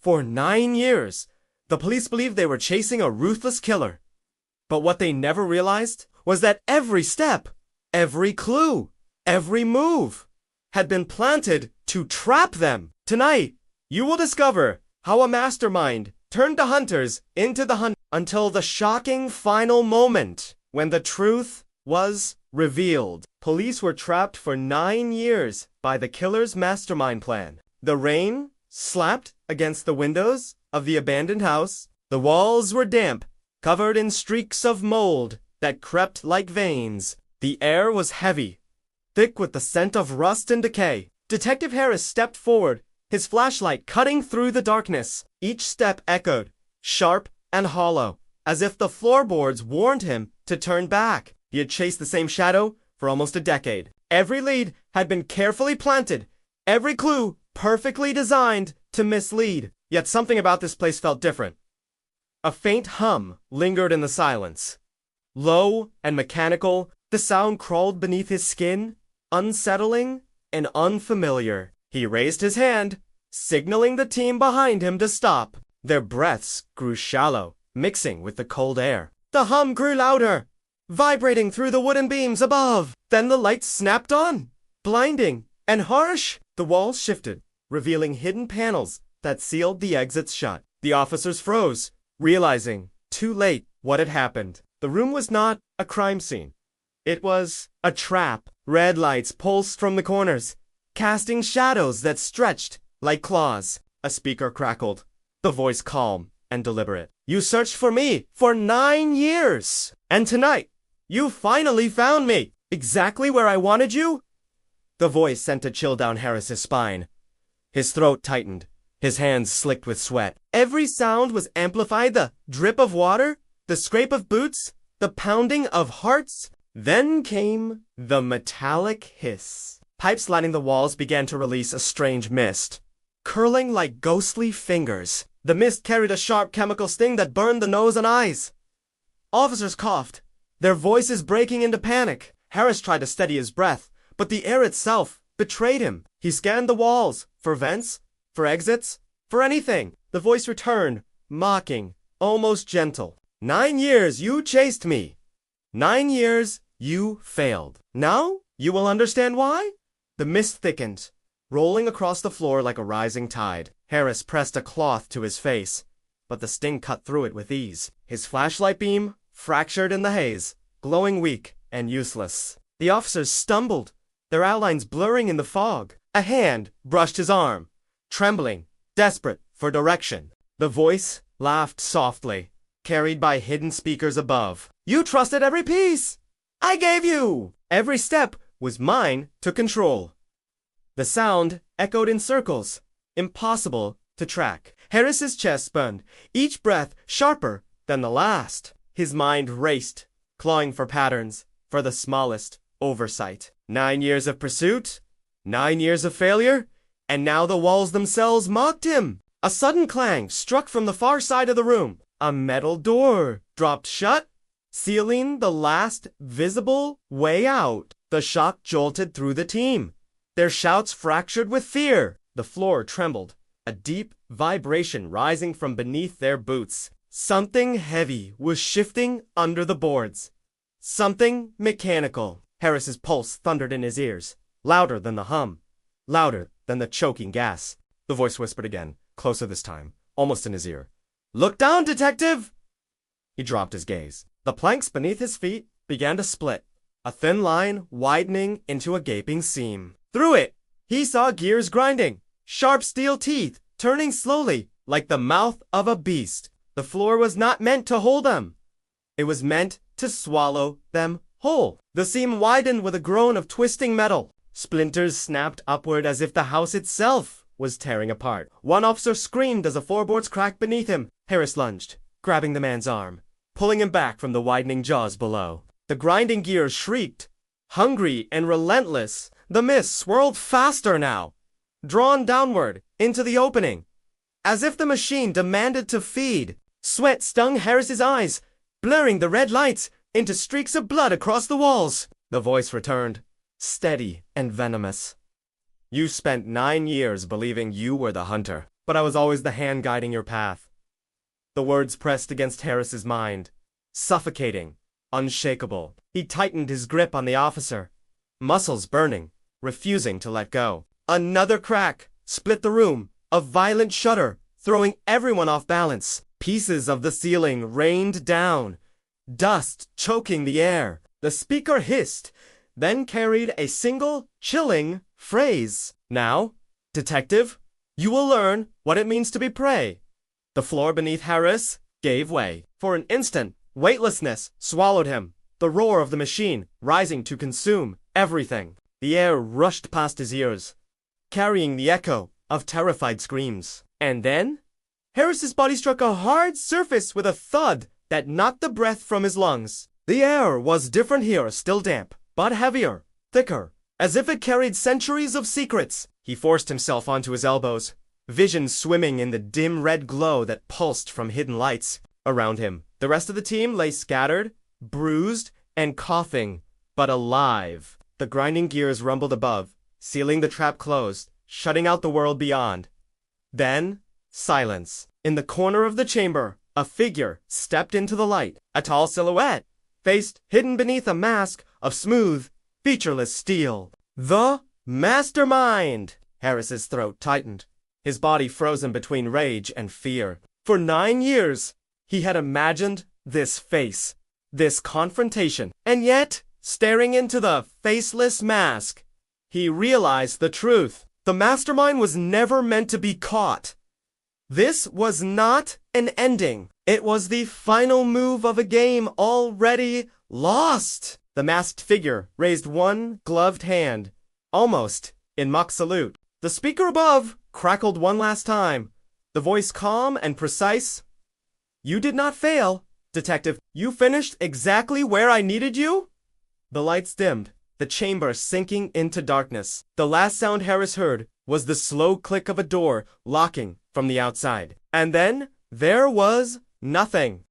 For 9 years, the police believed they were chasing a ruthless killer. But what they never realized was that every step, every clue, every move had been planted to trap them. Tonight, you will discover how a mastermind turned the hunters into the hunt until the shocking final moment when the truth was revealed. Police were trapped for 9 years by the killer's mastermind plan. The rain slapped against the windows of the abandoned house. The walls were damp, covered in streaks of mold that crept like veins. The air was heavy, thick with the scent of rust and decay. Detective Harris stepped forward, his flashlight cutting through the darkness. Each step echoed, sharp and hollow, as if the floorboards warned him to turn back. He had chased the same shadow for almost a decade. Every lead had been carefully planted, every clue perfectly designed to mislead. Yet something about this place felt different. A faint hum lingered in the silence. Low and mechanical, the sound crawled beneath his skin, unsettling and unfamiliar. He raised his hand, signaling the team behind him to stop. Their breaths grew shallow, mixing with the cold air. The hum grew louder, vibrating through the wooden beams above. Then the lights snapped on, blinding and harsh. The walls shifted, revealing hidden panels that sealed the exits shut. The officers froze, realizing, too late, what had happened. The room was not a crime scene. It was a trap. Red lights pulsed from the corners, casting shadows that stretched like claws. A speaker crackled, the voice calm and deliberate. You searched for me for 9 years, and tonight, you finally found me. Exactly where I wanted you? The voice sent a chill down Harris's spine. His throat tightened, his hands slicked with sweat. Every sound was amplified, the drip of water, the scrape of boots, the pounding of hearts. Then came the metallic hiss. Pipes lining the walls began to release a strange mist, curling like ghostly fingers. The mist carried a sharp chemical sting that burned the nose and eyes. Officers coughed, their voices breaking into panic. Harris tried to steady his breath, but the air itself betrayed him. He scanned the walls, for vents, for exits, for anything. The voice returned, mocking, almost gentle. 9 years you chased me. 9 years you failed. Now you will understand why? The mist thickened, rolling across the floor like a rising tide. Harris pressed a cloth to his face, but the sting cut through it with ease. His flashlight beam fractured in the haze, glowing weak and useless. The officers stumbled, their outlines blurring in the fog. A hand brushed his arm, trembling, desperate for direction. The voice laughed softly, carried by hidden speakers above. You trusted every piece I gave you. Every step was mine to control. The sound echoed in circles, impossible to track. Harris's chest spun, each breath sharper than the last. His mind raced, clawing for patterns, for the smallest oversight. 9 years of pursuit, 9 years of failure, and now the walls themselves mocked him. A sudden clang struck from the far side of the room. A metal door dropped shut, sealing the last visible way out. The shock jolted through the team, their shouts fractured with fear. The floor trembled, a deep vibration rising from beneath their boots. Something heavy was shifting under the boards. Something mechanical. Harris's pulse thundered in his ears, louder than the hum, louder than the choking gas. The voice whispered again, closer this time, almost in his ear. Look down, detective! He dropped his gaze. The planks beneath his feet began to split, a thin line widening into a gaping seam. Through it, he saw gears grinding, sharp steel teeth turning slowly like the mouth of a beast. The floor was not meant to hold them. It was meant to swallow them whole. The seam widened with a groan of twisting metal. Splinters snapped upward as if the house itself was tearing apart. One officer screamed as the floorboards cracked beneath him. Harris lunged, grabbing the man's arm, pulling him back from the widening jaws below. The grinding gears shrieked, hungry and relentless. The mist swirled faster now, drawn downward into the opening, as if the machine demanded to feed. Sweat stung Harris's eyes, blurring the red lights into streaks of blood across the walls. The voice returned, steady and venomous. You spent 9 years believing you were the hunter. but I was always the hand guiding your path. The words pressed against Harris's mind, suffocating, unshakable. He tightened his grip on the officer, muscles burning, refusing to let go. Another crack split the room, a violent shudder, throwing everyone off balance. Pieces of the ceiling rained down, dust choking the air. The speaker hissed, then carried a single, chilling phrase. Now, detective, you will learn what it means to be prey. The floor beneath Harris gave way. For an instant, weightlessness swallowed him, the roar of the machine rising to consume everything. The air rushed past his ears, carrying the echo of terrified screams. And then, Harris's body struck a hard surface with a thud that knocked the breath from his lungs. The air was different here, still damp, but heavier, thicker, as if it carried centuries of secrets. He forced himself onto his elbows, vision swimming in the dim red glow that pulsed from hidden lights around him. The rest of the team lay scattered, bruised, and coughing, but alive. The grinding gears rumbled above, sealing the trap closed, shutting out the world beyond. Then, silence. In the corner of the chamber, a figure stepped into the light. A tall silhouette, face hidden beneath a mask of smooth, featureless steel. The Mastermind! Harris's throat tightened, his body frozen between rage and fear. For 9 years, he had imagined this face, this confrontation. And yet, staring into the faceless mask, he realized the truth. The Mastermind was never meant to be caught. This was not an ending. It was the final move of a game already lost. The masked figure raised one gloved hand, almost in mock salute. The speaker above crackled one last time, the voice calm and precise. You did not fail, detective. You finished exactly where I needed you? The lights dimmed, the chamber sinking into darkness. The last sound Harris heard was the slow click of a door locking from the outside. And then there was nothing.